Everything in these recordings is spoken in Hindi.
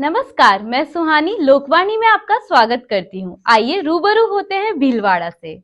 नमस्कार, मैं सुहानी लोकवाणी में आपका स्वागत करती हूँ। आइए रूबरू होते हैं भीलवाड़ा से।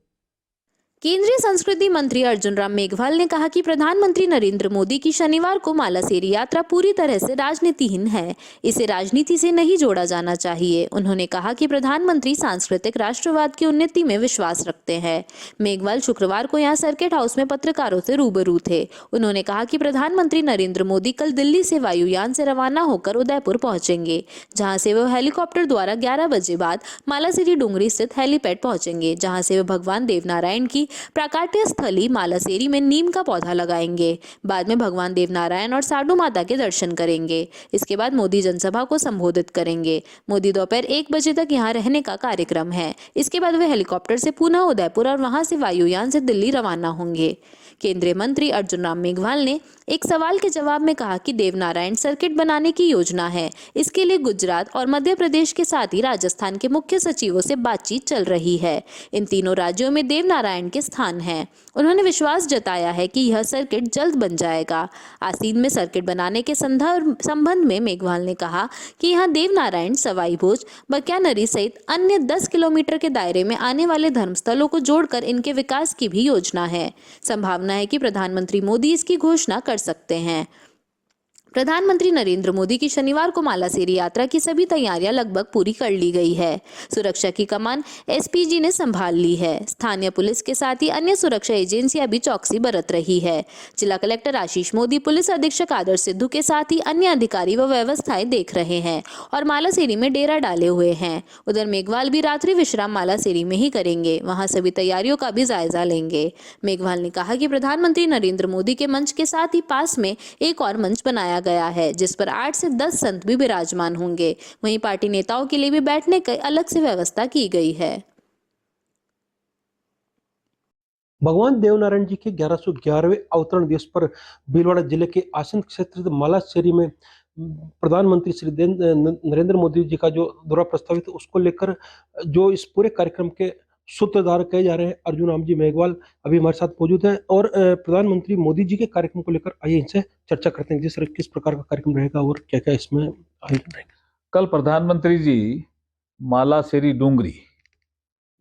केंद्रीय संस्कृति मंत्री अर्जुन राम मेघवाल ने कहा कि प्रधानमंत्री नरेंद्र मोदी की शनिवार को मालासेरी यात्रा पूरी तरह से राजनीतिहीन है। इसे राजनीति से नहीं जोड़ा जाना चाहिए। उन्होंने कहा कि प्रधानमंत्री सांस्कृतिक राष्ट्रवाद की उन्नति में विश्वास रखते हैं। मेघवाल शुक्रवार को यहां सर्किट हाउस में पत्रकारों से रूबरू थे। उन्होंने कहा कि प्रधानमंत्री नरेंद्र मोदी कल दिल्ली से वायुयान से रवाना होकर उदयपुर पहुंचेंगे, जहां से वे हेलीकॉप्टर द्वारा 11 बजे बाद मालासेरी डूंगरी स्थित हेलीपैड पहुंचेंगे, जहां से वे भगवान देवनारायण की प्राकट्य स्थली मालासेरी में नीम का पौधा लगाएंगे। बाद में भगवान देवनारायण और साडू माता के दर्शन करेंगे। इसके बाद मोदी जनसभा को संबोधित करेंगे। मोदी दोपहर 1 बजे तक यहां रहने का कार्यक्रम है। इसके बाद वे हेलीकॉप्टर से पुनः उदयपुर और वहां से वायुयान से दिल्ली रवाना होंगे। केंद्रीय मंत्री अर्जुन राम मेघवाल ने एक सवाल के जवाब में कहा कि देवनारायण सर्किट बनाने की योजना है। इसके लिए गुजरात और मध्य प्रदेश के साथ ही राजस्थान के मुख्य सचिवों से बातचीत चल रही है। इन तीनों राज्यों में देवनारायण के स्थान है। उन्होंने विश्वास जताया है कि यह सर्किट जल्द बन जाएगा। आसीन में सर्किट बनाने के संबंध में मेघवाल ने कहा कि यहाँ देवनारायण, सवाई भोज, बक्यानरी सहित अन्य 10 किलोमीटर के दायरे में आने वाले धर्मस्थलों को जोड़कर इनके विकास की भी योजना है। संभावना है कि प्रधानमंत्री मोदी इसकी घोषणा कर सकते हैं। प्रधानमंत्री नरेंद्र मोदी की शनिवार को मालासेरी यात्रा की सभी तैयारियां लगभग पूरी कर ली गई है। सुरक्षा की कमान एसपीजी ने संभाल ली है। स्थानीय पुलिस के साथ ही अन्य सुरक्षा एजेंसियां भी चौकसी बरत रही है। जिला कलेक्टर आशीष मोदी, पुलिस अधीक्षक आदर्श सिद्धू के साथ ही अन्य अधिकारी व व्यवस्थाएं देख रहे हैं और मालासेरी में डेरा डाले हुए हैं। उधर मेघवाल भी रात्रि विश्राम मालासेरी में ही करेंगे। वहां सभी तैयारियों का भी जायजा लेंगे। मेघवाल ने कहा कि प्रधानमंत्री नरेंद्र मोदी के मंच के साथ ही पास में एक और मंच बनाया गया है, जिस पर 8 से 10 संत भी विराजमान होंगे। वहीं पार्टी नेताओं के लिए भी बैठने की अलग से व्यवस्था की गई है। भगवान देवनारायण जी के 1111वें अवतरण दिवस पर भीलवाड़ा जिले के आसन क्षेत्र मालासेरी में प्रधानमंत्री श्री नरेंद्र मोदी जी का जो दौरा प्रस्तावित है, उसको लेकर जो इस पूरे कार्यक्रम के सूत्रधार कहे जा रहे हैं अर्जुन राम जी मेघवाल अभी हमारे साथ मौजूद हैं और प्रधानमंत्री मोदी जी के कार्यक्रम को लेकर आइए इनसे चर्चा करते हैं। किस प्रकार का कार्यक्रम रहेगा और क्या क्या इसमें आयोजन रहेगा। कल प्रधानमंत्री जी मालासेरी डूंगरी,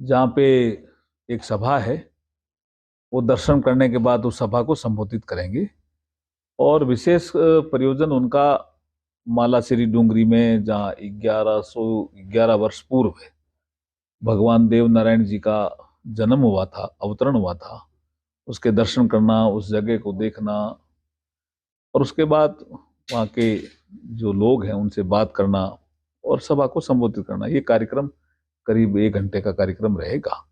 जहाँ पे एक सभा है, वो दर्शन करने के बाद उस सभा को संबोधित करेंगे और विशेष प्रयोजन उनका मालासेरी डूंगरी में, जहाँ 1111 वर्ष पूर्व भगवान देवनारायण जी का जन्म हुआ था, अवतरण हुआ था, उसके दर्शन करना, उस जगह को देखना और उसके बाद वहाँ के जो लोग हैं उनसे बात करना और सभा को संबोधित करना। ये कार्यक्रम करीब 1 घंटे का कार्यक्रम रहेगा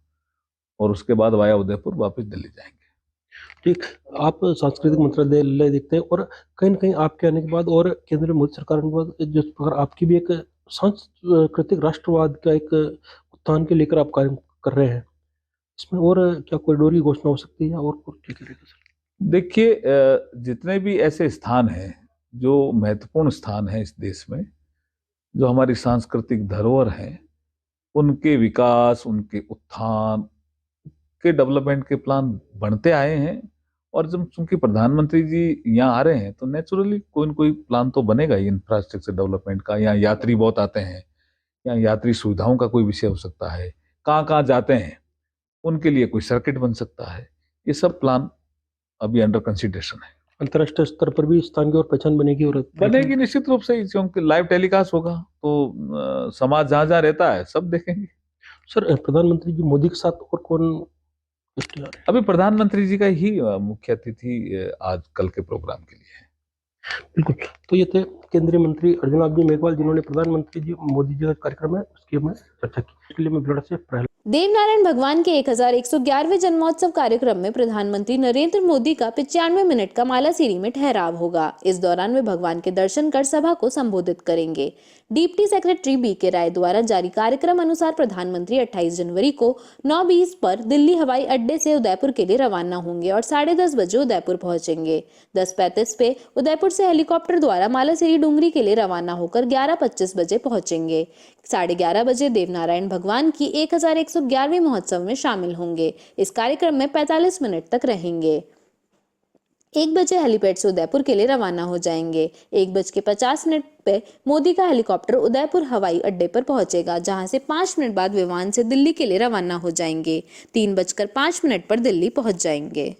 और उसके बाद वाया उदयपुर वापस दिल्ली जाएंगे। ठीक, आप सांस्कृतिक मंत्रालय देखते हैं और कहीं न कहीं आपके आने के बाद और केंद्र में मोदी सरकार के बाद जिस प्रकार आपकी भी एक सांस्कृतिक राष्ट्रवाद का एक उत्थान के लेकर आप कार्य कर रहे हैं, इसमें और क्या कॉरिडोर की घोषणा हो सकती है और क्या करेगा सर? देखिए, जितने भी ऐसे स्थान हैं जो महत्वपूर्ण स्थान हैं इस देश में, जो हमारी सांस्कृतिक धरोहर हैं, उनके विकास, उनके उत्थान के डेवलपमेंट के प्लान बनते आए हैं और जब चूंकि प्रधानमंत्री जी यहाँ आ रहे हैं तो नेचुरली कोई न कोई प्लान तो बनेगा ही इंफ्रास्ट्रक्चर डेवलपमेंट का। यहाँ यात्री बहुत आते हैं, यहाँ यात्री सुविधाओं का कोई विषय हो सकता है, कहाँ कहाँ जाते हैं उनके लिए कोई सर्किट बन सकता है। ये सब प्लान अभी अंडर कंसिडरेशन है। अंतर्राष्ट्रीय स्तर पर भी स्थान की और पहचान बनेगी और बनेगी निश्चित रूप से ही, क्योंकि लाइव टेलीकास्ट होगा तो समाज जहाँ जहाँ रहता है सब देखेंगे। सर, प्रधानमंत्री जी मोदी के साथ और कौन अभी प्रधानमंत्री जी का ही मुख्य अतिथि आज कल के प्रोग्राम के लिए है। बिल्कुल, तो ये थे केंद्रीय मंत्री अर्जुन राम जी मेघवाल, जिन्होंने प्रधानमंत्री जी मोदी जी का कार्यक्रम है उसकी हमें चर्चा की। इसके लिए मैं भिलवाड़ा से प्रहलाद। देवनारायण भगवान के 1111वें जन्मोत्सव कार्यक्रम में प्रधानमंत्री नरेंद्र मोदी का 95 मिनट का मालासेरी में ठहराव होगा। इस दौरान वे भगवान के दर्शन कर सभा को संबोधित करेंगे। डिप्टी सेक्रेटरी बीके राय द्वारा जारी कार्यक्रम अनुसार प्रधानमंत्री 28 जनवरी को 9:20 पर दिल्ली हवाई अड्डे से उदयपुर के लिए रवाना होंगे और 10:30 बजे उदयपुर पहुंचेंगे। 10:35 पे उदयपुर से हेलीकॉप्टर द्वारा मालासेरी डूंगरी के लिए रवाना होकर 11:25 बजे पहुंचेंगे। 11:30 बजे देवनारायण भगवान की 1111वें महोत्सव में शामिल होंगे। इस कार्यक्रम में 45 मिनट तक रहेंगे। 1 बजे हेलीपैड से उदयपुर के लिए रवाना हो जाएंगे। 1:50 पे मोदी का हेलीकॉप्टर उदयपुर हवाई अड्डे पर पहुंचेगा, जहां से 5 मिनट बाद विमान से दिल्ली के लिए रवाना हो जाएंगे। 3:05 पर दिल्ली पहुंच जाएंगे।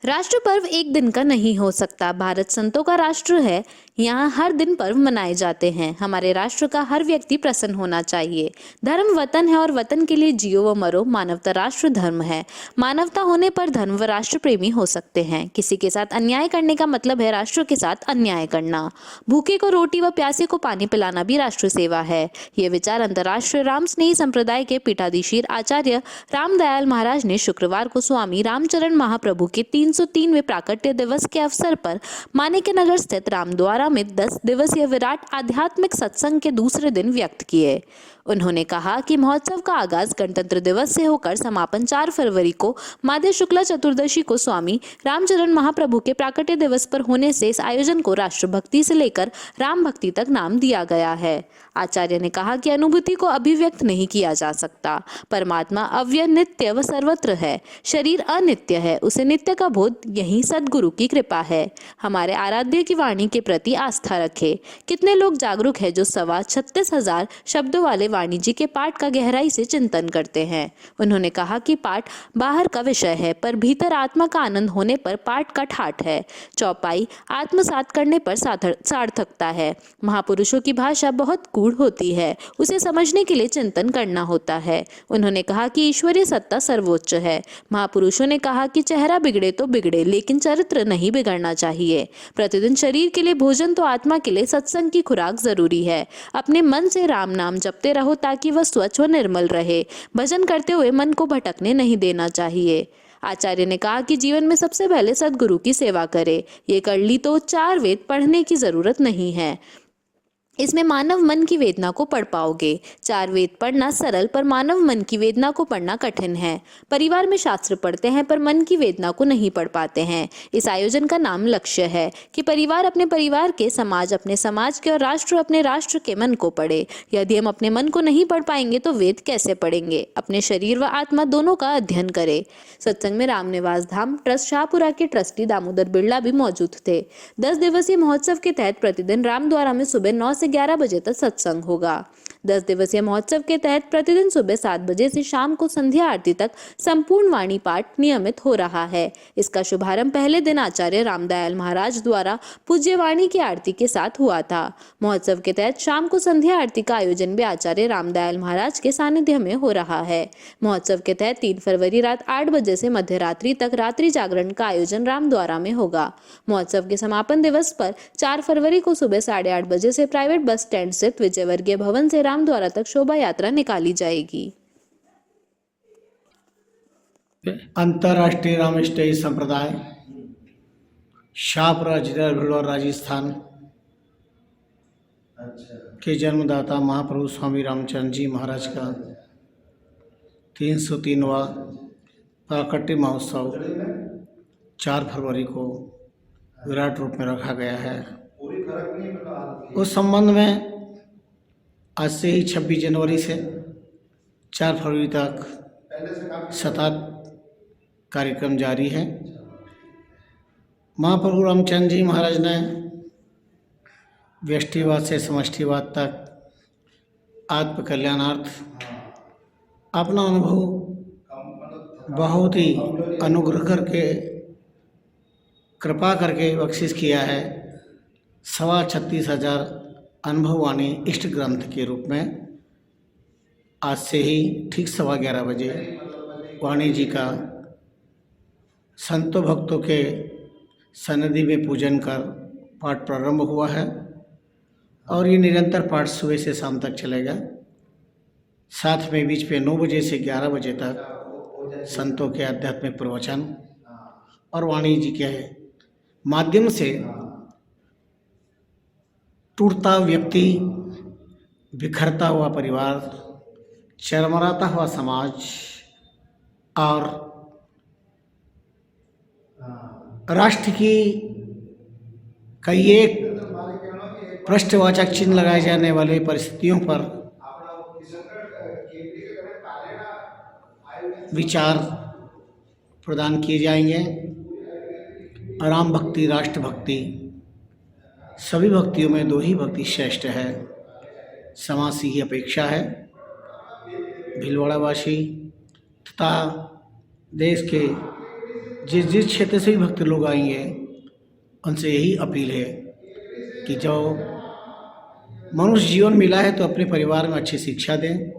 राष्ट्र पर्व एक दिन का नहीं हो सकता। भारत संतों का राष्ट्र है, यहाँ हर दिन पर्व मनाए जाते हैं। हमारे राष्ट्र का हर व्यक्ति प्रसन्न होना चाहिए। धर्म वतन है और वतन के लिए जियो व मरो। मानवता राष्ट्र धर्म है। मानवता होने पर धर्म व राष्ट्र प्रेमी हो सकते हैं। किसी के साथ अन्याय करने का मतलब है राष्ट्र के साथ अन्याय करना। भूखे को रोटी व प्यासे को पानी पिलाना भी राष्ट्र सेवा है। ये विचार अंतर्राष्ट्रीय राम स्नेही संप्रदाय के पीठाधीशीर आचार्य रामदयाल महाराज ने शुक्रवार को स्वामी रामचरण महाप्रभु के 303वें प्राकट्य दिवस के अवसर पर माणिक्य नगर स्थित रामद्वारा में 10 दिवसीय विराट आध्यात्मिक सत्संग के दूसरे दिन व्यक्त किए। उन्होंने कहा कि महोत्सव का आगाज गणतंत्र दिवस से होकर समापन 4 फरवरी को माध्य शुक्ला चतुर्दशी को स्वामी रामचरण महाप्रभु के प्राकट्य दिवस पर होने से इस आयोजन को राष्ट्रभक्ति से लेकर राम भक्ति तक नाम दिया गया है। आचार्य ने कहा कि अनुभूति को अभिव्यक्त नहीं किया जा सकता। परमात्मा अव्यय, नित्य व सर्वत्र है। शरीर अनित्य है, उसे नित्य का बोध यही सद्गुरु की कृपा है। हमारे आराध्य की वाणी के प्रति आस्था रखे। कितने लोग जागरूक है जो 36,000 शब्दों वाले वाणी जी के पाठ का गहराई से चिंतन करते हैं। उन्होंने कहा कि पाठ बाहर का विषय है, पर भीतर आत्मा का आनंद होने पर पाठ का ठाठ है। चौपाई आत्मसात करने पर सार्थकता है। महापुरुषों की भाषा बहुत गूढ़ होती है, उसे समझने के लिए चिंतन करना होता है। उन्होंने कहा कि ईश्वरीय सत्ता सर्वोच्च है। महापुरुषों ने कहा कि चेहरा बिगड़े तो बिगड़े, लेकिन चरित्र नहीं बिगड़ना चाहिए। प्रतिदिन शरीर के लिए भोजन तो आत्मा के लिए सत्संग की खुराक जरूरी है। अपने मन से राम नाम जपते रहो ताकि वह स्वच्छ व निर्मल रहे। भजन करते हुए मन को भटकने नहीं देना चाहिए। आचार्य ने कहा कि जीवन में सबसे पहले सद्गुरु की सेवा करे। ये कर ली तो 4 वेद पढ़ने की जरूरत नहीं है। इसमें मानव मन की वेदना को पढ़ पाओगे। 4 वेद पढ़ना सरल, पर मानव मन की वेदना को पढ़ना कठिन है। परिवार में शास्त्र पढ़ते हैं पर मन की वेदना को नहीं पढ़ पाते हैं। इस आयोजन का नाम लक्ष्य है कि परिवार अपने परिवार के, समाज अपने समाज के और राष्ट्र अपने राष्ट्र के मन को पढ़े। यदि हम अपने मन को नहीं पढ़ पाएंगे तो वेद कैसे पढ़ेंगे। अपने शरीर व आत्मा दोनों का अध्ययन करें। सत्संग में रामनिवास धाम ट्रस्ट शाहपुरा के ट्रस्टी दामोदर बिरला भी मौजूद थे। 10 दिवसीय महोत्सव के तहत प्रतिदिन रामद्वारा में सुबह 9 से 11 बजे तक सत्संग होगा। 10 दिवसीय महोत्सव के तहत प्रतिदिन सुबह 7 बजे से शाम को संध्या आरती तक संपूर्ण वाणी पाठ नियमित हो रहा है। इसका शुभारंभ पहले दिन आचार्य रामदयाल महाराज द्वारा पूज्य वाणी की आरती के साथ हुआ था। महोत्सव के तहत शाम को संध्या आरती का आयोजन भी आचार्य रामदयाल महाराज के सानिध्य में हो रहा है। महोत्सव के तहत 3 फरवरी रात 8 बजे से मध्य रात्रि तक रात्रि जागरण का आयोजन रामद्वारा में होगा। महोत्सव के समापन दिवस पर 4 फरवरी को सुबह 8:30 बजे से प्राइवेट बस स्टैंड स्थित विजयवर्गीय भवन से रामद्वारा तक शोभा यात्रा निकाली जाएगी। अंतर्राष्ट्रीय रामस्नेही संप्रदाय शाहपुरा जिला भिलवाड़ा राजस्थान के जन्मदाता महाप्रभु स्वामी रामचंद्र जी महाराज का 303वां प्राकट्य महोत्सव 4 फरवरी को विराट रूप में रखा गया है। उस संबंध में आज से ही 26 जनवरी से 4 फरवरी तक सतत कार्यक्रम जारी है। महाप्रभु रामचंद्र जी महाराज ने व्यष्टिवाद से समष्टिवाद तक आत्म कल्याणार्थ अपना अनुभव बहुत ही अनुग्रह करके, कृपा करके बख्शिश किया है। 36,000 अनुभववाणी इष्ट ग्रंथ के रूप में आज से ही ठीक 11:15 बजे वाणी जी का संतों भक्तों के सन्निधि में पूजन कर पाठ प्रारंभ हुआ है और ये निरंतर पाठ सुबह से शाम तक चलेगा। साथ में बीच पे 9 बजे से 11 बजे तक संतों के आध्यात्मिक प्रवचन और वाणी जी के माध्यम से टूटता व्यक्ति, बिखरता हुआ परिवार, चरमराता हुआ समाज और राष्ट्र की कई एक पृष्ठवाचक चिन्ह लगाए जाने वाले परिस्थितियों पर विचार प्रदान किए जाएंगे। राम भक्ति, राष्ट्रभक्ति, सभी भक्तियों में दो ही भक्ति श्रेष्ठ है, समाज से ही अपेक्षा है। भीलवाड़ावासी तथा देश के जिस जिस क्षेत्र से भी भक्त लोग आएंगे उनसे यही अपील है कि जो मनुष्य जीवन मिला है तो अपने परिवार में अच्छी शिक्षा दें।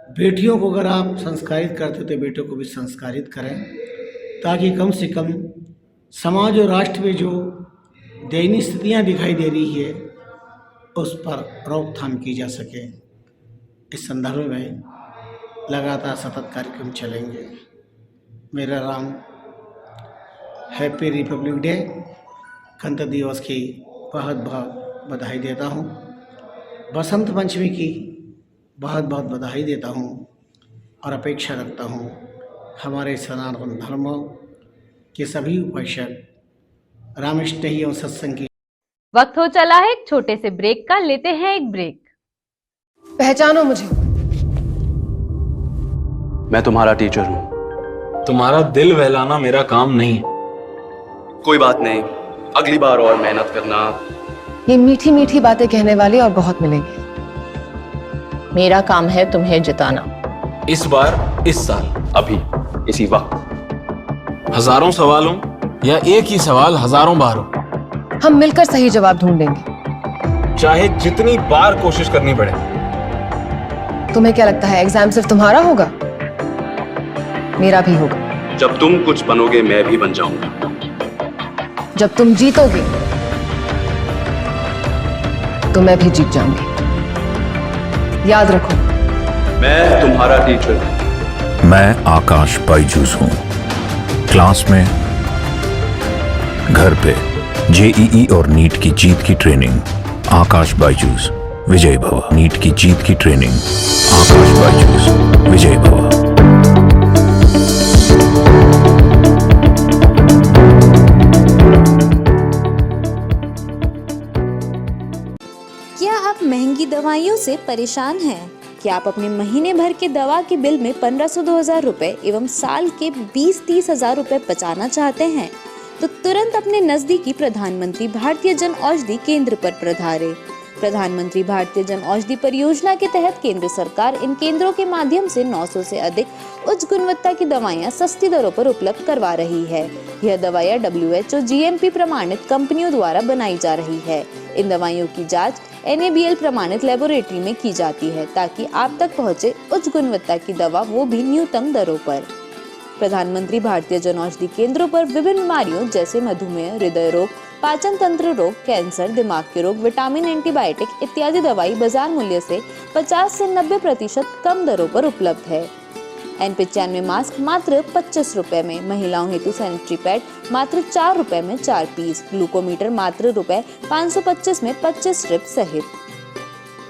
बेटियों को अगर आप संस्कारित करते हो तो बेटों को भी संस्कारित करें, ताकि कम से कम समाज और राष्ट्र में जो दयनीय स्थितियाँ दिखाई दे रही है उस पर रोकथाम की जा सके। इस संदर्भ में लगातार सतत कार्यक्रम चलेंगे। मेरा राम हैप्पी रिपब्लिक डे, गणतंत्र दिवस की बहुत बहुत बधाई देता हूँ। बसंत पंचमी की बहुत बहुत बधाई देता हूँ और अपेक्षा रखता हूँ हमारे सनातन धर्म के सभी उपासक रामनिष्ठ एवं सत्संग की। वक्त हो चला है एक छोटे से ब्रेक का, लेते हैं एक ब्रेक। पहचानो मुझे। मैं तुम्हारा टीचर हूँ। तुम्हारा दिल बहलाना मेरा काम नहीं है। कोई बात नहीं, अगली बार और मेहनत करना। ये मीठी मीठी बातें कहने वाले और बहुत मिलेंगे। मेरा काम है तुम्हें जिताना। इस बार, इस साल, अभी, इसी वक्त। हजारों सवालों या एक ही सवाल हजारों बार हो, हम मिलकर सही जवाब ढूंढेंगे, चाहे जितनी बार कोशिश करनी पड़े। तुम्हें क्या लगता है एग्जाम सिर्फ तुम्हारा होगा? मेरा भी होगा। जब तुम कुछ बनोगे मैं भी बन जाऊंगा। जब तुम जीतोगे तो मैं भी जीत जाऊंगी। याद रखो, मैं तुम्हारा टीचर हूं। मैं आकाश बाइजूस हूँ। क्लास में, घर पे, जेईई और नीट की जीत की ट्रेनिंग आकाश बाइजूस विजय भव। नीट की जीत की ट्रेनिंग आकाश बाइजूस विजय भव। क्या आप महंगी दवाइयों से परेशान हैं? क्या आप अपने महीने भर के दवा के बिल में 1500-2000 रुपए एवं साल के 20-30 हजार रुपए बचाना चाहते हैं? तो तुरंत अपने नजदीकी प्रधानमंत्री भारतीय जन औषधि केंद्र पर पधारें। प्रधानमंत्री भारतीय जन औषधि परियोजना के तहत केंद्र सरकार इन केंद्रों के माध्यम से 900 से अधिक उच्च गुणवत्ता की दवाइयां सस्ती दरों पर उपलब्ध करवा रही है। यह दवाइयां WHO GMP प्रमाणित कंपनियों द्वारा बनाई जा रही है। इन दवाइयों की जांच NABL प्रमाणित लेबोरेटरी में की जाती है ताकि आप तक पहुंचे उच्च गुणवत्ता की दवा, वो भी न्यूनतम दरों पर। प्रधानमंत्री भारतीय जन औषधि केंद्रों पर विभिन्न बीमारियों जैसे मधुमेह, हृदय रोग, पाचन तंत्र रोग, कैंसर, दिमाग के रोग, विटामिन, एंटीबायोटिक इत्यादि दवाई बाजार मूल्य से 50 से 90% कम दरों पर उपलब्ध है। N95 मास्क मात्र 25 रुपए में, महिलाओं हेतु सैनिटरी पैड मात्र 4 रुपए में 4 पीस, ग्लूकोमीटर मात्र ₹525 में 25 स्ट्रिप सहित।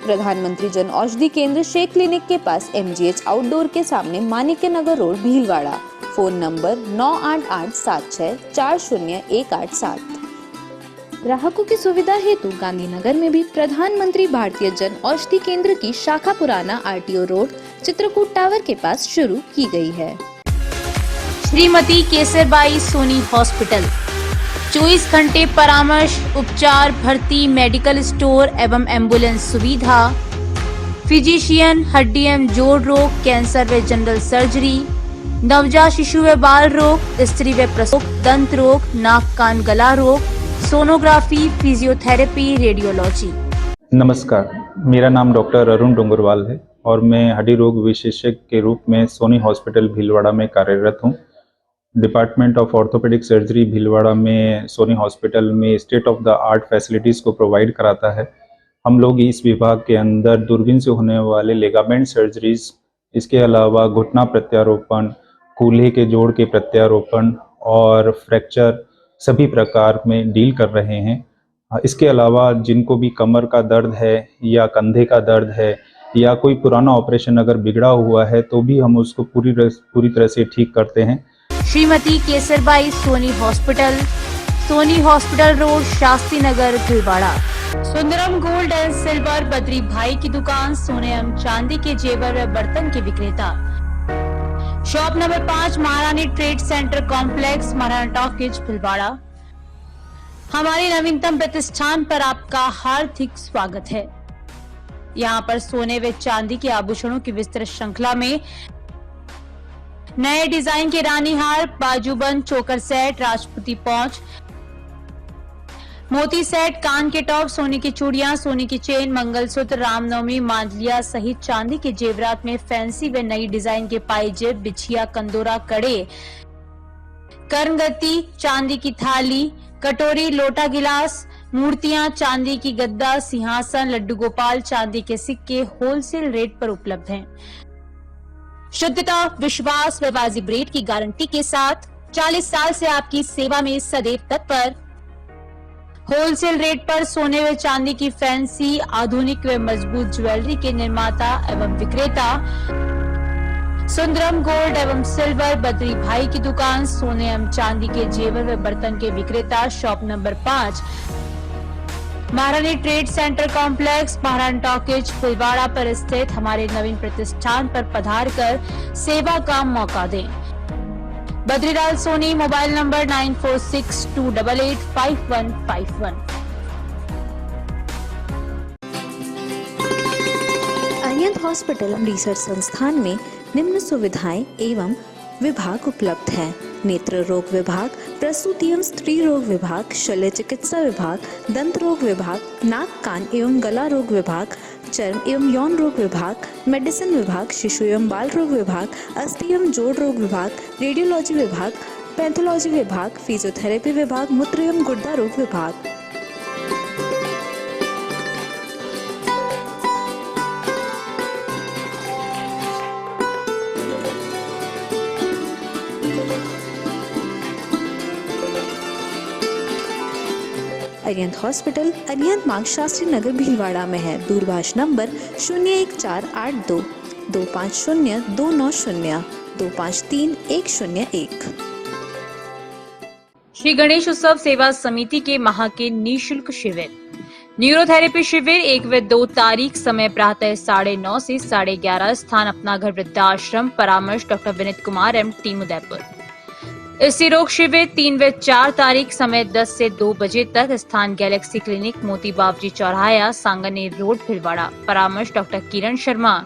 प्रधानमंत्री जन औषधि केंद्र शेख क्लिनिक के पास MGH आउटडोर के सामने, Manikya Nagar road, Bhilwara. Phone number 9887640187। ग्राहकों की सुविधा हेतु गांधीनगर में भी प्रधानमंत्री भारतीय जन औषधि केंद्र की शाखा पुराना RTO रोड, चित्रकूट टावर के पास शुरू की गई है। श्रीमती केसरबाई सोनी हॉस्पिटल 24 घंटे परामर्श, उपचार, भर्ती, मेडिकल स्टोर एवं एम्बुलेंस सुविधा, फिजिशियन, हड्डी एवं जोड़ रोग, कैंसर व जनरल सर्जरी, नवजात शिशु व बाल रोग, स्त्री व प्रसूति, दंत रोग, नाक कान गला रोग, सोनोग्राफी, फिजियोथेरेपी, रेडियोलॉजी। नमस्कार, मेरा नाम डॉक्टर अरुण डोंगरवाल है और मैं हड्डी रोग विशेषज्ञ के रूप में सोनी हॉस्पिटल भीलवाड़ा में कार्यरत हूँ। Department of orthopaedic surgery Bhilwara में सोनी हॉस्पिटल में state of the art facilities को प्रोवाइड कराता है। हम लोग इस विभाग के अंदर दूरबीन से होने वाले लिगामेंट सर्जरीज, इसके अलावा घुटना प्रत्यारोपण, कूल्हे के जोड़ के प्रत्यारोपण और फ्रैक्चर सभी प्रकार में डील कर रहे हैं। इसके अलावा जिनको भी कमर का दर्द है या कंधे का दर्द है या कोई पुराना ऑपरेशन अगर बिगड़ा हुआ है तो भी हम उसको पूरी तरह से ठीक करते हैं। Shrimati Kesarbai Soni hospital road, Shastri Nagar, Bhilwara. Sundaram gold and silver, Badri भाई की दुकान, सोने एवं चांदी के जेवर व बर्तन के विक्रेता। शॉप नंबर 5 महारानी trade centre complex, Maharana talkies, Bhilwara. हमारे नवीनतम प्रतिष्ठान पर आपका हार्दिक स्वागत है। यहाँ पर सोने व चांदी के आभूषणों की विस्तृत श्रृंखला में नए डिजाइन के रानी हार, बाजूबंद, चोकर सेट, राजपूती पौंच, मोती सेट, कान के टॉप, सोने की चूड़ियां, सोने की चेन, मंगलसूत्र, रामनवमी, मांडलिया सहित चांदी के जेवरात में फैंसी व नई डिजाइन के पाइजेब, बिछिया, कंदोरा, कड़े, कर्णगति, चांदी की थाली, कटोरी, लोटा, गिलास, मूर्तियां, चांदी की गद्दा, सिंहासन, लड्डू गोपाल, चांदी के सिक्के होलसेल रेट पर उपलब्ध हैं। शुद्धता, विश्वास व वाजिब रेट की गारंटी के साथ 40 साल से आपकी सेवा में सदैव तत्पर। होलसेल रेट पर सोने व चांदी की फैंसी, आधुनिक व मजबूत ज्वेलरी के निर्माता एवं विक्रेता सुंदरम गोल्ड एवं सिल्वर, बद्री भाई की दुकान, सोने एवं चांदी के जेवर व बर्तन के विक्रेता, शॉप नंबर 5 महारानी trade centre complex, Maharana talkies, Bhilwara पर स्थित हमारे नवीन प्रतिष्ठान पर पधार कर सेवा का मौका दें। Badrilal Soni, mobile number 9462885151। Arihant hospital research संस्थान में निम्न सुविधाएं एवं विभाग उपलब्ध हैं: नेत्र रोग विभाग, प्रसूति एवं स्त्री रोग विभाग, शल्य चिकित्सा विभाग, दंत रोग विभाग, नाक, कान एवं गला रोग विभाग, चर्म एवं यौन रोग विभाग, मेडिसिन विभाग, शिशु एवं बाल रोग विभाग, अस्थि एवं जोड़ रोग विभाग, रेडियोलॉजी विभाग, पैथोलॉजी विभाग, फिजियोथेरेपी विभाग, मूत्र एवं गुर्दा रोग विभाग। अरिहंत हॉस्पिटल अरिहंत मार्ग, शास्त्री नगर, भीलवाड़ा में है। दूरभाष नंबर 01482 250 290 253 101। श्री गणेश उत्सव सेवा समिति के माह के निःशुल्क शिविर, न्यूरोथेरेपी शिविर 1 व 2 तारीख, समय प्रातः 9:30 से 11:30, स्थान अपना घर वृद्धाश्रम, परामर्श doctor Vineet Kumar M, team Udaipur. स्त्री रोग शिविर 3 व 4 तारीख, समय 10 से 2 बजे तक, स्थान गैलेक्सी क्लिनिक, मोती बाबजी चौराहा, सांगनेर रोड, भीलवाड़ा, परामर्श डॉक्टर किरण शर्मा।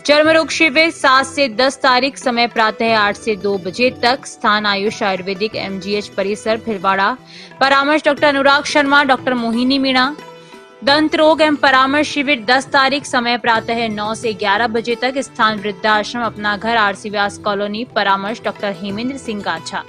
चर्म रोग शिविर 7 से 10 तारीख, समय प्रातः 8 से 2 बजे तक, स्थान आयुष आयुर्वेदिक MGH परिसर, भीलवाड़ा, परामर्श डॉक्टर अनुराग शर्मा, डॉक्टर मोहिनी मीणा। दंत रोग एवं परामर्श शिविर 10 तारीख, समय प्रातः 9 से 11 बजे तक, स्थान वृद्धाश्रम अपना घर, RC व्यास कॉलोनी, परामर्श डॉक्टर हेमेंद्र सिंह गाछा।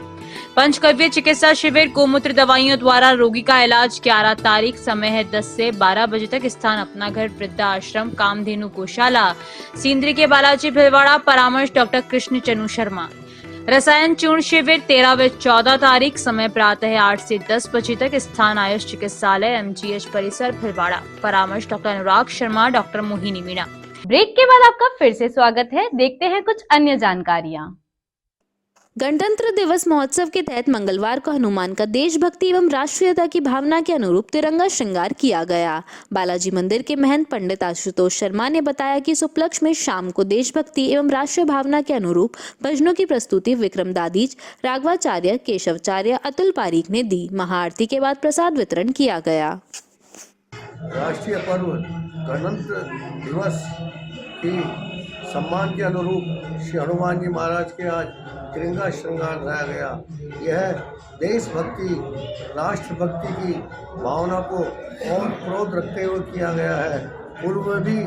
पंचकव्य चिकित्सा शिविर गोमूत्र दवाइयों द्वारा रोगी का इलाज 11 तारीख, समय है 10 से 12 बजे तक, स्थान अपना घर वृद्धाश्रम कामधेनु गौशाला, सिंदरी के बालाजी, भीलवाड़ा, परामर्श डॉक्टर कृष्ण चनु शर्मा। रसायन चूर्ण शिविर 13 व 14 तारीख, समय प्रातः 8 से 10 बजे तक, स्थान आयुष चिकित्सालय MGH परिसर, भीलवाड़ा, परामर्श doctor Anurag Sharma, doctor Mohini Meena. Break के बाद आपका फिर से स्वागत है। देखते हैं कुछ अन्य जानकारियां। गणतंत्र दिवस महोत्सव के तहत मंगलवार को हनुमान का देशभक्ति एवं राष्ट्रीयता की भावना के अनुरूप तिरंगा श्रृंगार किया गया। बालाजी मंदिर के महंत पंडित आशुतोष शर्मा ने बताया कि इस उपलक्ष्य में शाम को देशभक्ति एवं राष्ट्रीय भावना के अनुरूप भजनों की प्रस्तुति विक्रम दादीज, राघवाचार्य, केशवाचार्य, अतुल पारीक ने दी। महाआरती के बाद प्रसाद वितरण किया गया। राष्ट्रीय पर्व गणतंत्र दिवस की सम्मान के अनुरूप श्री हनुमान जी महाराज के आज तिरंगा श्रृंगार कराया गया। यह देशभक्ति, राष्ट्रभक्ति की भावना को और प्रोत रखते हुए किया गया है। पूर्व में भी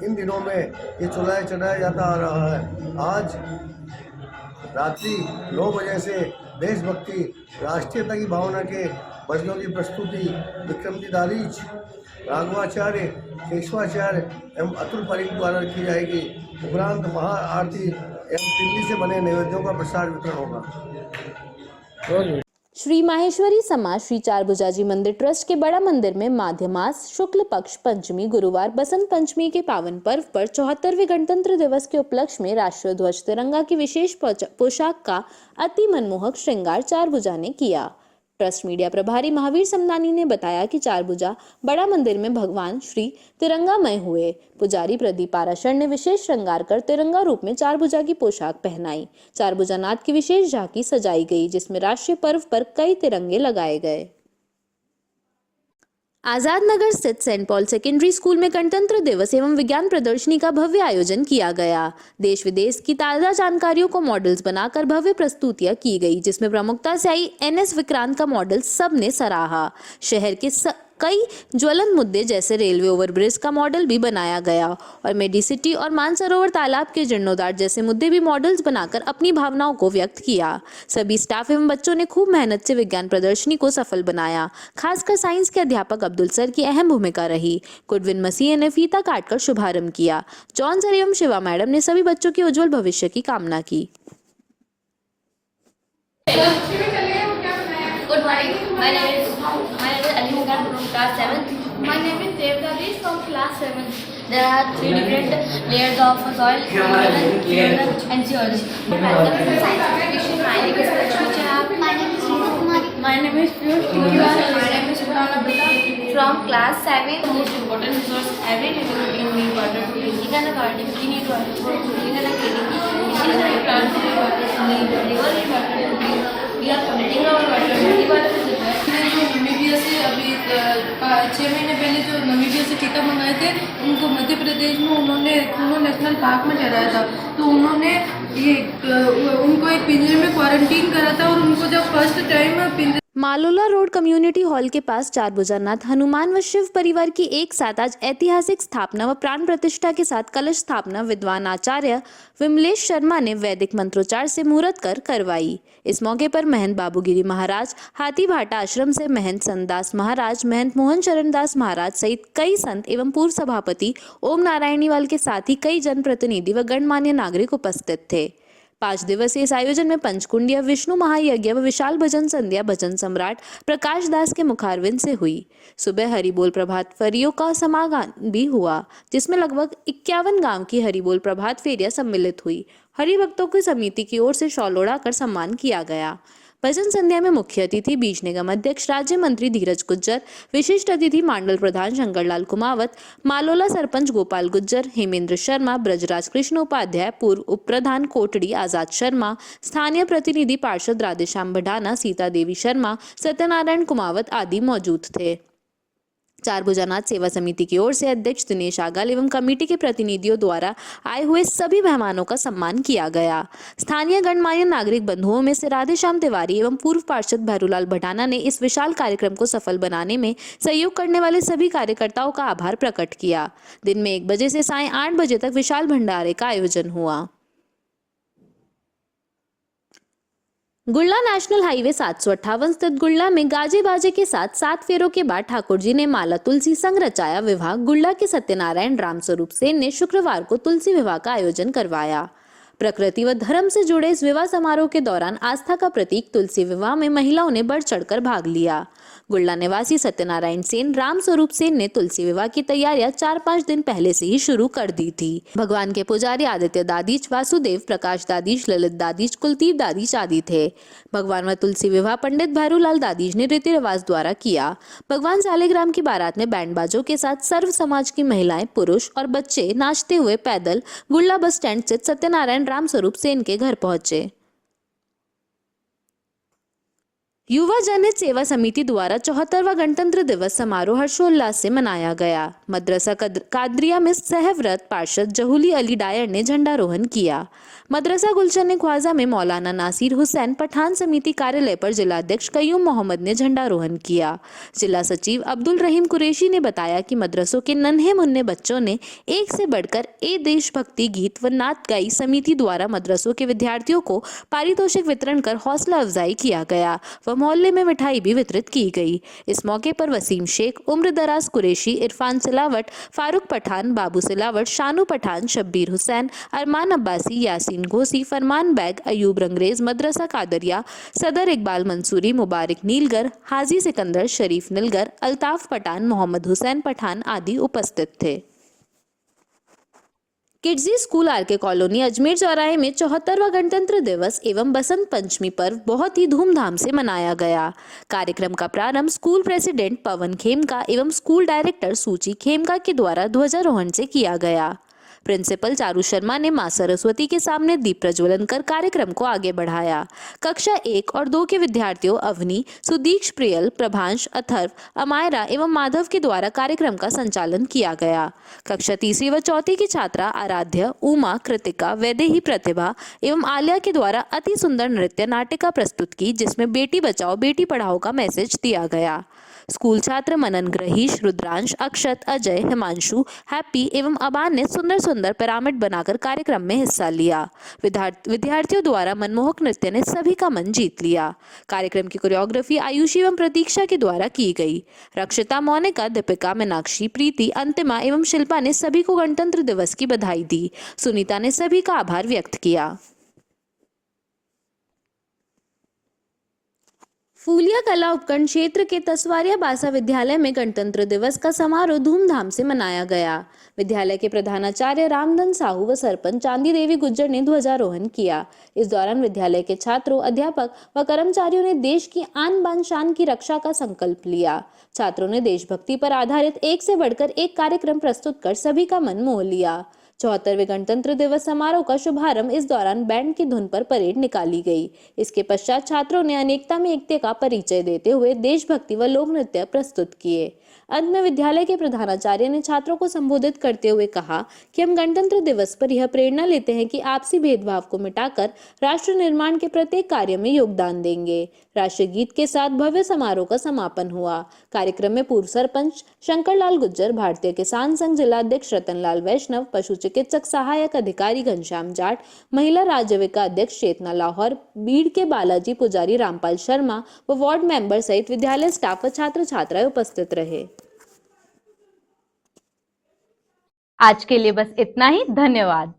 इन दिनों में ये चलाया जाता आ रहा है। आज रात्रि 9 बजे से देशभक्ति, राष्ट्रीयता की भावना के भजनों की प्रस्तुति विक्रम दादीज, राघवाचार्य, केशवाचार्य एवं अतुल पारीक द्वारा की जाएगी। उपरांत महाआरती एवं तिल्ली से बने नैवेद्यों का प्रसाद वितरण होगा। श्री माहेश्वरी समाज श्री चारभुजाजी मंदिर ट्रस्ट के बड़ा मंदिर में माध्य मास शुक्ल पक्ष पंचमी गुरुवार बसंत पंचमी के पावन पर्व पर 74वें गणतंत्र दिवस के उपलक्ष्य में राष्ट्रीय ध्वज तिरंगा की विशेष पोशाक का अति मनमोहक श्रृंगार चारभुजा ने किया। ट्रस्ट मीडिया प्रभारी महावीर समनानी ने बताया कि चारभुजा बड़ा मंदिर में भगवान श्री तिरंगामय हुए। पुजारी प्रदीप पाराशर ने विशेष श्रृंगार कर तिरंगा रूप में चारभुजा की पोशाक पहनाई। चारभुजा नाथ की विशेष झांकी सजाई गई, जिसमें राष्ट्रीय पर्व पर कई तिरंगे लगाए गए। आजाद नगर स्थित सेंट पॉल सेकेंडरी स्कूल में गणतंत्र दिवस एवं विज्ञान प्रदर्शनी का भव्य आयोजन किया गया। देश विदेश की ताजा जानकारियों को मॉडल्स बनाकर भव्य प्रस्तुतियां की गई, जिसमें प्रमुखता से आई NS विक्रांत का मॉडल सबने सराहा। शहर के कई ज्वलंत मुद्दे जैसे रेलवे ओवरब्रिज का मॉडल भी बनाया गया और मेडिसिटी और मानसरोवर तालाब के जीर्णोद्धार जैसे मुद्दे भी मॉडल्स बनाकर अपनी भावनाओं को व्यक्त किया। सभी स्टाफ एवं बच्चों ने खूब मेहनत से विज्ञान प्रदर्शनी को सफल बनाया। खासकर साइंस के अध्यापक अब्दुल सर की अहम भूमिका रही। गुडविन मसीह ने फीता काटकर शुभारंभ किया। जॉन सर एवं शिवा मैडम ने सभी बच्चों के उज्जवल भविष्य की कामना की। Good morning. My name is Ali Mugan from class 7th. My name is Devdadish from class 7th. There are 3 different layers of soil, and geology. Welcome to science education. My name is Lakshmi Chahab. My name is Rita Kumari. My name is Piyush Tiwari. My name is Purana Bita. From class 7, the most important resource every living being need water to live in a garden. We need water for cooking and cleaning. Fishes and plants need water to live. River need water to live. We are collecting our water. Many water is required. जो नमीबिया से अभी 6 महीने पहले जो नमीबिया से चीता मंगाए थे, उनको मध्य प्रदेश में उन्होंने नेशनल पार्क में चढ़ाया था। तो उन्होंने उनको एक पिंजरे में क्वारंटीन करा था और उनको जब first time Malola road community hall के पास चारभुजा नाथ हनुमान व शिव परिवार की एक साथ आज ऐतिहासिक स्थापना व प्राण प्रतिष्ठा के साथ कलश स्थापना विद्वान आचार्य विमलेश शर्मा ने वैदिक मंत्रोच्चार से मुहूर्त कर करवाई। इस मौके पर महंत बाबूगिरी महाराज, हाथी भाटा आश्रम से महंत संतदास महाराज, महंत मोहन चरण दास महाराज सहित कई संत एवं पूर्व सभापति ओम नारायणीवाल के साथ ही कई जनप्रतिनिधि व गणमान्य नागरिक उपस्थित थे। 5 दिवसीय इस आयोजन में पंचकुंडिया, विष्णु महायज्ञ व विशाल भजन संध्या भजन सम्राट प्रकाश दास के मुखारविंद से हुई। सुबह हरिबोल प्रभात फेरियों का समागम भी हुआ, जिसमें लगभग 51 गांव की हरिबोल प्रभात फेरियां सम्मिलित हुई। हरिभक्तों की समिति की ओर से शॉल ओढ़ाकर सम्मान किया गया। भजन संध्या में मुख्य अतिथि बीज निगम अध्यक्ष राज्य मंत्री धीरज गुज्जर, विशिष्ट अतिथि मंडल प्रधान शंकरलाल कुमावत, मालोला सरपंच गोपाल गुज्जर, हेमेंद्र शर्मा, ब्रजराज कृष्ण उपाध्याय, पूर्व उप प्रधान कोटड़ी आजाद शर्मा, स्थानीय प्रतिनिधि पार्षद राधेश्याम बढ़ाना, सीता देवी शर्मा, सत्यनारायण कुमावत आदि मौजूद थे। चारभुजा नाथ सेवा समिति की ओर से अध्यक्ष दिनेश आगाल एवं कमेटी के प्रतिनिधियों द्वारा आए हुए सभी मेहमानों का सम्मान किया गया। स्थानीय गणमान्य नागरिक बंधुओं में से राधेश्याम तिवारी एवं पूर्व पार्षद भैरूलाल भटाना ने इस विशाल कार्यक्रम को सफल बनाने में सहयोग करने वाले सभी कार्यकर्ताओं का आभार प्रकट किया। दिन में 1 बजे से सायं 8 बजे तक विशाल भंडारे का आयोजन हुआ। गुड़ला नेशनल हाईवे 758 स्थित गुड़ला में गाजे बाजे के साथ 7 फेरों के बाद ठाकुर जी ने माला तुलसी संग रचाया विवाह। गुड़ला के सत्यनारायण रामस्वरूप सेन ने शुक्रवार को तुलसी विवाह का आयोजन करवाया। प्रकृति व धर्म से जुड़े इस विवाह समारोह के दौरान आस्था का प्रतीक तुलसी विवाह में महिलाओं ने बढ़ चढ़कर भाग लिया। गुड़ला निवासी सत्यनारायण सेन रामस्वरूप सेन ने तुलसी विवाह की तैयारियां 4-5 दिन पहले से ही शुरू कर दी थी। भगवान के पुजारी आदित्य दादीच, वासुदेव, प्रकाश दादीच, ललित दादीच, कुलदीप दादीच आदि थे। भगवान व तुलसी विवाह पंडित भैरूलाल दादीज ने रीति रिवाज द्वारा किया। भगवान सालिग्राम की बारात में बैंड बाजों के साथ सर्व समाज की महिलाएं, पुरुष और बच्चे नाचते हुए पैदल गुड़ला बस स्टैंड स्थित सत्यनारायण रामस्वरूप सेन के घर पहुंचे। युवा जनहित सेवा समिति द्वारा 74वां गणतंत्र दिवस समारोह हर्षोल्लास से मनाया गया। मदरसा कादरिया में सहव्रत पार्षद जहूली अली डायर ने झंडारोहण किया। मदरसा गुलशन ख्वाजा में मौलाना नासिर हुसैन पठान समिति कार्यालय पर जिलाध्यक्ष कयूम मोहम्मद ने झंडारोहण किया। जिला सचिव अब्दुल रहीम कुरैशी ने बताया कि मदरसों के नन्हे मुन्ने बच्चों ने एक से बढ़कर एक देशभक्ति गीत व नात गाई। समिति द्वारा मदरसों के विद्यार्थियों को पारितोषिक वितरण कर हौसला अफजाई किया गया व मोहल्ले में मिठाई भी वितरित की गई। इस मौके पर वसीम शेख, उम्र दराज कुरैशी, इरफान सिलावट, फारूक पठान, बाबू सिलावट, शानू पठान, शब्बीर हुसैन, अरमान अब्बासी, यासीन घोसी, फरमान बैग, अयूब रंगरेज, मदरसा कादरिया, सदर इकबाल मंसूरी, मुबारक नीलगर, हाजी सिकंदर, शरीफ नीलगर, अल्ताफ पठान, मोहम्मद हुसैन पठान आदि उपस्थित थे। Kidzee school RK colony Ajmer चौराहे में 74वां गणतंत्र दिवस एवं बसंत पंचमी पर्व बहुत ही धूमधाम से मनाया गया। कार्यक्रम का प्रारंभ स्कूल प्रेसिडेंट पवन खेमका एवं स्कूल डायरेक्टर सूची खेमका के द्वारा ध्वजारोहण से किया गया। प्रिंसिपल चारू शर्मा ने मां सरस्वती के सामने दीप प्रज्वलन कर कार्यक्रम को आगे बढ़ाया। कक्षा 1 और 2 के विद्यार्थियों अवनी, सुदीक्ष, प्रियल, प्रभांश, अथर्व, अमायरा एवं माधव के द्वारा कार्यक्रम का संचालन किया गया। कक्षा 3वीं व 4वीं की छात्रा आराध्य, उमा, कृतिका, वैदेही, प्रतिभा एवं आलिया के द्वारा अति सुंदर नृत्य नाटिका प्रस्तुत की, जिसमें बेटी बचाओ बेटी पढ़ाओ का मैसेज दिया गया। स्कूल छात्र मनन ग्रहीश, रुद्रांश, अक्षत, अजय, हिमांशु, हैप्पी एवं अबान ने सुंदर सुंदर पिरामिड बनाकर कार्यक्रम में हिस्सा लिया। विद्यार्थियों द्वारा मनमोहक नृत्य ने सभी का मन जीत लिया। कार्यक्रम की कोरियोग्राफी आयुषी एवं प्रतीक्षा के द्वारा की गई। रक्षिता, मोनिका, दीपिका, मीनाक्षी, प्रीति, अंतिमा एवं शिल्पा ने सभी को गणतंत्र दिवस की बधाई दी। सुनीता ने सभी का आभार व्यक्त किया। फूलिया कला उपखंड क्षेत्र के तसवारिया बासा विद्यालय में गणतंत्र दिवस का समारोह धूमधाम से मनाया गया। विद्यालय के प्रधानाचार्य रामधन साहू व सरपंच चांदी देवी गुज्जर ने ध्वजारोहण किया। इस दौरान विद्यालय के छात्रों, अध्यापक व कर्मचारियों ने देश की आन बान शान की रक्षा का संकल्प लिया। छात्रों ने देशभक्ति पर आधारित एक से बढ़कर एक कार्यक्रम प्रस्तुत कर सभी का मन मोह लिया। 74वें गणतंत्र दिवस समारोह का शुभारंभ इस दौरान बैंड की धुन पर परेड निकाली गई। इसके पश्चात छात्रों ने अनेकता में एकता का परिचय देते हुए देशभक्ति व लोक नृत्य प्रस्तुत किए। अंत में विद्यालय के प्रधानाचार्य ने छात्रों को संबोधित करते हुए कहा कि हम गणतंत्र दिवस पर यह प्रेरणा लेते हैं कि आपसी भेदभाव को मिटाकर राष्ट्र निर्माण के प्रत्येक कार्य में योगदान देंगे। राष्ट्रीय गीत के साथ भव्य समारोह का समापन हुआ। कार्यक्रम में पूर्व सरपंच शंकरलाल गुज्जर, भारतीय किसान संघ जिलाध्यक्ष रतनलाल वैष्णव, पशु चिकित्सक सहायक अधिकारी घनश्याम जाट, महिला राज्यविका अध्यक्ष चेतना लाहौर, बीड़ के बालाजी पुजारी, रामपाल शर्मा व वार्ड मेंबर सहित विद्यालय स्टाफ व छात्र छात्राएं उपस्थित रहे। आज के लिए बस इतना ही। धन्यवाद।